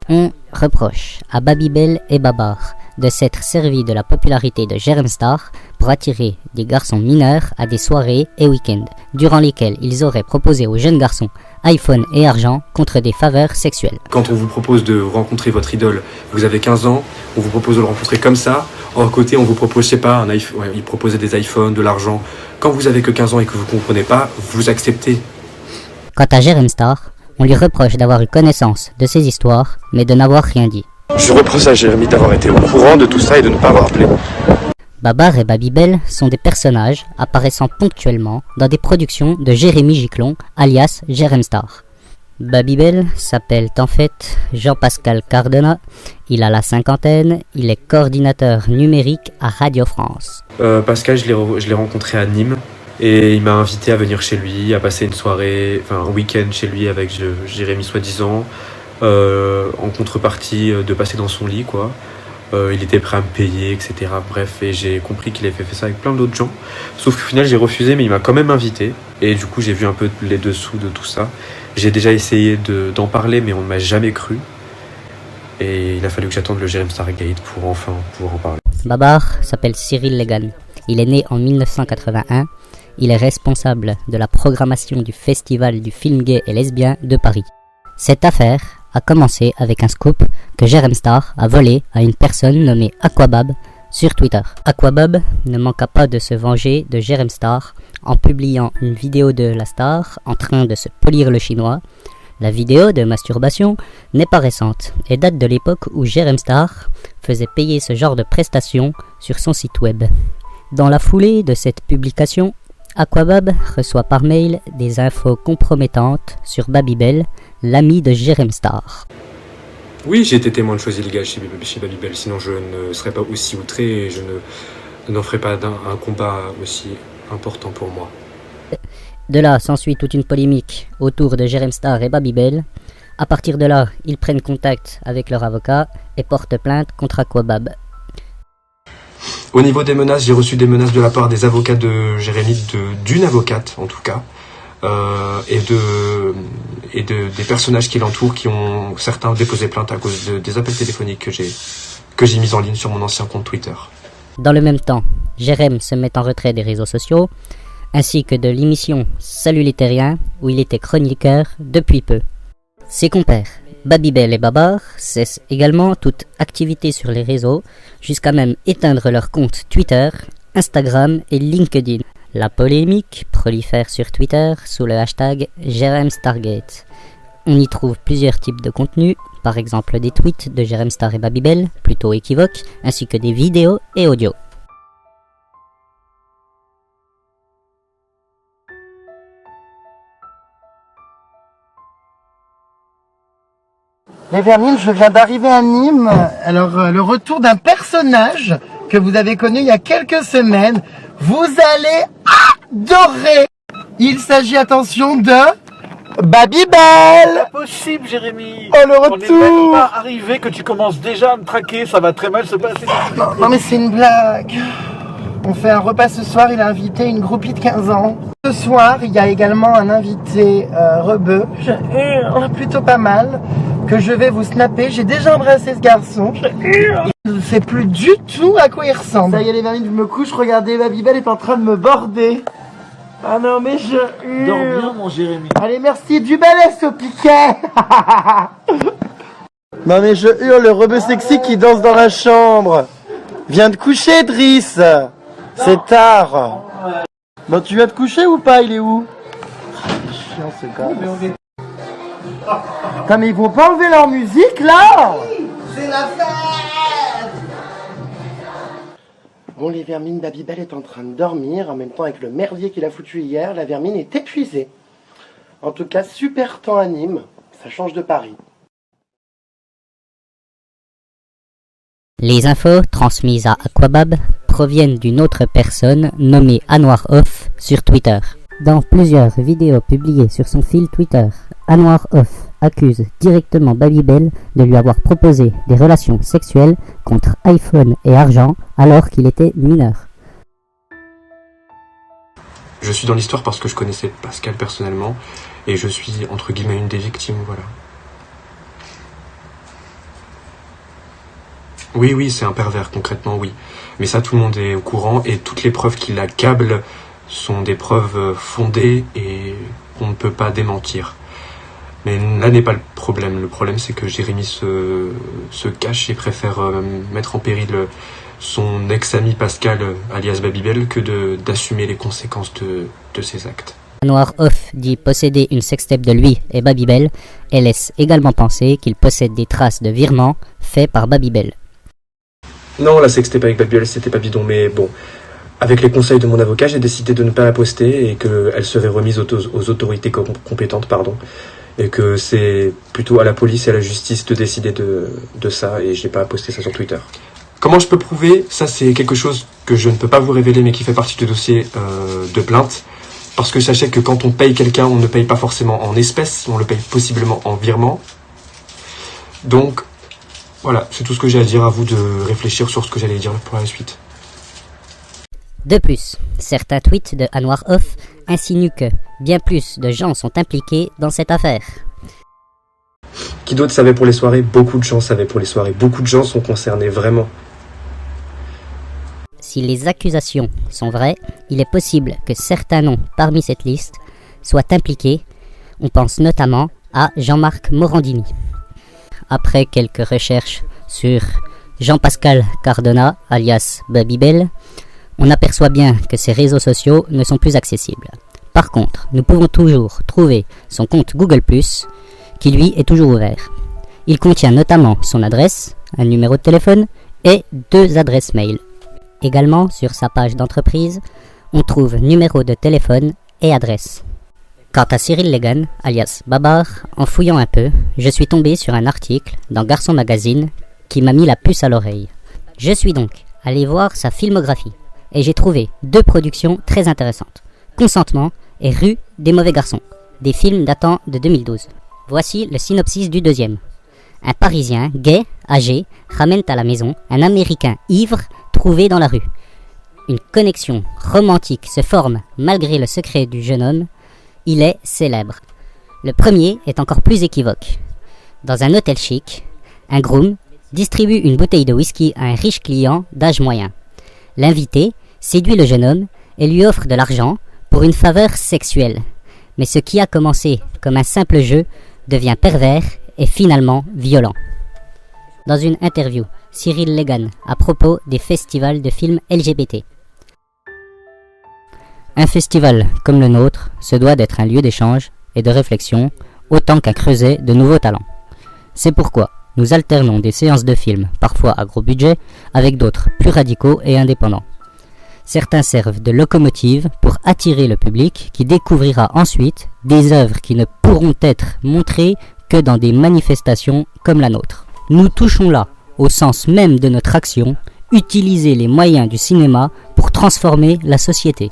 On reproche à Babybel et Babar de s'être servis de la popularité de Jérém Star pour attirer des garçons mineurs à des soirées et week-ends, durant lesquels ils auraient proposé aux jeunes garçons iPhone et argent contre des faveurs sexuelles. Quand on vous propose de rencontrer votre idole, vous avez 15 ans, on vous propose de le rencontrer comme ça, à côté on vous propose, je sais pas, il proposait des iPhones, de l'argent. Quand vous avez que 15 ans et que vous comprenez pas, vous acceptez. Quant à Jérém Star, on lui reproche d'avoir eu connaissance de ces histoires, mais de n'avoir rien dit. Je reproche à Jérémy d'avoir été au courant de tout ça et de ne pas avoir appelé. Babar et Babybel sont des personnages apparaissant ponctuellement dans des productions de Jérémy Giclon, alias Jérém Star. Babybel s'appelle en fait Jean-Pascal Cardona, il a la cinquantaine, il est coordinateur numérique à Radio France. Pascal, je l'ai rencontré à Nîmes et il m'a invité à venir chez lui, à passer une soirée, enfin un week-end chez lui avec Jérémy soi-disant, en contrepartie de passer dans son lit quoi. Il était prêt à me payer, etc. Bref, et j'ai compris qu'il avait fait ça avec plein d'autres gens. Sauf qu'au final, j'ai refusé, mais il m'a quand même invité. Et du coup, j'ai vu un peu les dessous de tout ça. J'ai déjà essayé d'en parler, mais on ne m'a jamais cru. Et il a fallu que j'attende le Jérém Star Gate pour enfin pouvoir en parler. Babar s'appelle Cyril Legan. Il est né en 1981. Il est responsable de la programmation du Festival du film gay et lesbien de Paris. Cette affaire a commencé avec un scoop que Jérém Star a volé à une personne nommée Aquabab sur Twitter. Aquabab ne manqua pas de se venger de Jérém Star en publiant une vidéo de la star en train de se polir le chinois. La vidéo de masturbation n'est pas récente et date de l'époque où Jérém Star faisait payer ce genre de prestations sur son site web. Dans la foulée de cette publication, Aquabab reçoit par mail des infos compromettantes sur Babybel, l'ami de Jérém Star. Oui, j'ai été témoin de choses illégales chez Babybel, sinon je ne serais pas aussi outré et je n'en ferais pas un combat aussi important pour moi. De là s'ensuit toute une polémique autour de Jérém Star et Babybel. À partir de là, ils prennent contact avec leur avocat et portent plainte contre Aquabab. Au niveau des menaces, j'ai reçu des menaces de la part des avocats de Jérémy, d'une avocate en tout cas, et des personnages qui l'entourent, qui ont certains déposé plainte à cause des appels téléphoniques que j'ai mis en ligne sur mon ancien compte Twitter. Dans le même temps, Jérém se met en retrait des réseaux sociaux, ainsi que de l'émission Salut les Terriens, où il était chroniqueur depuis peu. Ses compères, Babybel et Babar, cessent également toute activité sur les réseaux, jusqu'à même éteindre leurs comptes Twitter, Instagram et LinkedIn. La polémique prolifère sur Twitter sous le hashtag Jérém Stargate. On y trouve plusieurs types de contenus, par exemple des tweets de Jérém Star et Babybel, plutôt équivoques, ainsi que des vidéos et audios. Les Vermines, je viens d'arriver à Nîmes. Alors, le retour d'un personnage que vous avez connu il y a quelques semaines. Vous allez adorer. Il s'agit, attention, de Babybel. Possible, Jérémy. Oh, le On n'est même retour. pas arrivé que tu commences déjà à me traquer. Ça va très mal se passer. Non, mais c'est une blague. On fait un repas ce soir, il a invité une groupie de 15 ans. Ce soir, il y a également un invité rebeu, plutôt pas mal, que je vais vous snapper. J'ai déjà embrassé ce garçon. Il ne sait plus du tout à quoi il ressemble. Ça y est les Vermines, je me couche, regardez, Babybel est en train de me border. Ah non mais je Dors bien, mon Jérémy. Allez, merci, du balèze au piquet. Non mais je hurle, le rebeu sexy qui danse dans la chambre. Viens de coucher, Driss. C'est tard. Bon, tu viens de coucher ou pas? Il est où? Chiant ce gars. Putain, mais ils vont pas enlever leur musique là? C'est la fête. Bon, les Vermines, Babybel est en train de dormir. En même temps, avec le merdier qu'il a foutu hier, la Vermine est épuisée. En tout cas, super temps à Nîmes. Ça change de Paris. Les infos transmises à Aquabab proviennent d'une autre personne nommée Anwar Off sur Twitter. Dans plusieurs vidéos publiées sur son fil Twitter, Anwar Off accuse directement Babybel de lui avoir proposé des relations sexuelles contre iPhone et argent alors qu'il était mineur. Je suis dans l'histoire parce que je connaissais Pascal personnellement et je suis entre guillemets une des victimes, voilà. Oui, c'est un pervers, concrètement, oui. Mais ça, tout le monde est au courant, et toutes les preuves qui l'accablent sont des preuves fondées et qu'on ne peut pas démentir. Mais là n'est pas le problème. Le problème, c'est que Jérémy se cache et préfère mettre en péril son ex-ami Pascal, alias Babybel, que d'assumer les conséquences de ses actes. Anwar Off dit posséder une sextape de lui et Babybel et laisse également penser qu'il possède des traces de virements faits par Babybel. Non, la sextape avec Babybel, c'était pas bidon, mais bon. Avec les conseils de mon avocat, j'ai décidé de ne pas la poster et qu'elle serait remise aux autorités compétentes, et que c'est plutôt à la police et à la justice de décider de ça, et je n'ai pas posté ça sur Twitter. Comment je peux prouver? Ça, c'est quelque chose que je ne peux pas vous révéler, mais qui fait partie du dossier de plainte. Parce que sachez que quand on paye quelqu'un, on ne paye pas forcément en espèces, on le paye possiblement en virement. Donc, voilà, c'est tout ce que j'ai à dire, à vous de réfléchir sur ce que j'allais dire pour la suite. De plus, certains tweets de Anwar Off insinuent que bien plus de gens sont impliqués dans cette affaire. Qui d'autre savait pour les soirées? Beaucoup de gens savaient pour les soirées. Beaucoup de gens sont concernés, vraiment. Si les accusations sont vraies, il est possible que certains noms parmi cette liste soient impliqués. On pense notamment à Jean-Marc Morandini. Après quelques recherches sur Jean-Pascal Cardona, alias Babybel, on aperçoit bien que ces réseaux sociaux ne sont plus accessibles. Par contre, nous pouvons toujours trouver son compte Google+, qui lui est toujours ouvert. Il contient notamment son adresse, un numéro de téléphone et 2 adresses mail. Également, sur sa page d'entreprise, on trouve numéro de téléphone et adresse. Quant à Cyril Legan, alias Babar, en fouillant un peu, je suis tombé sur un article dans Garçon Magazine qui m'a mis la puce à l'oreille. Je suis donc allé voir sa filmographie et j'ai trouvé 2 productions très intéressantes. Consentement et Rue des mauvais garçons, des films datant de 2012. Voici le synopsis du deuxième. Un Parisien, gay, âgé, ramène à la maison un Américain ivre trouvé dans la rue. Une connexion romantique se forme malgré le secret du jeune homme. Il est célèbre. Le premier est encore plus équivoque. Dans un hôtel chic, un groom distribue une bouteille de whisky à un riche client d'âge moyen. L'invité séduit le jeune homme et lui offre de l'argent pour une faveur sexuelle. Mais ce qui a commencé comme un simple jeu devient pervers et finalement violent. Dans une interview, Cyril Legan à propos des festivals de films LGBT. Un festival comme le nôtre se doit d'être un lieu d'échange et de réflexion autant qu'un creuset de nouveaux talents. C'est pourquoi nous alternons des séances de films, parfois à gros budget, avec d'autres plus radicaux et indépendants. Certains servent de locomotive pour attirer le public qui découvrira ensuite des œuvres qui ne pourront être montrées que dans des manifestations comme la nôtre. Nous touchons là, au sens même de notre action, utiliser les moyens du cinéma pour transformer la société.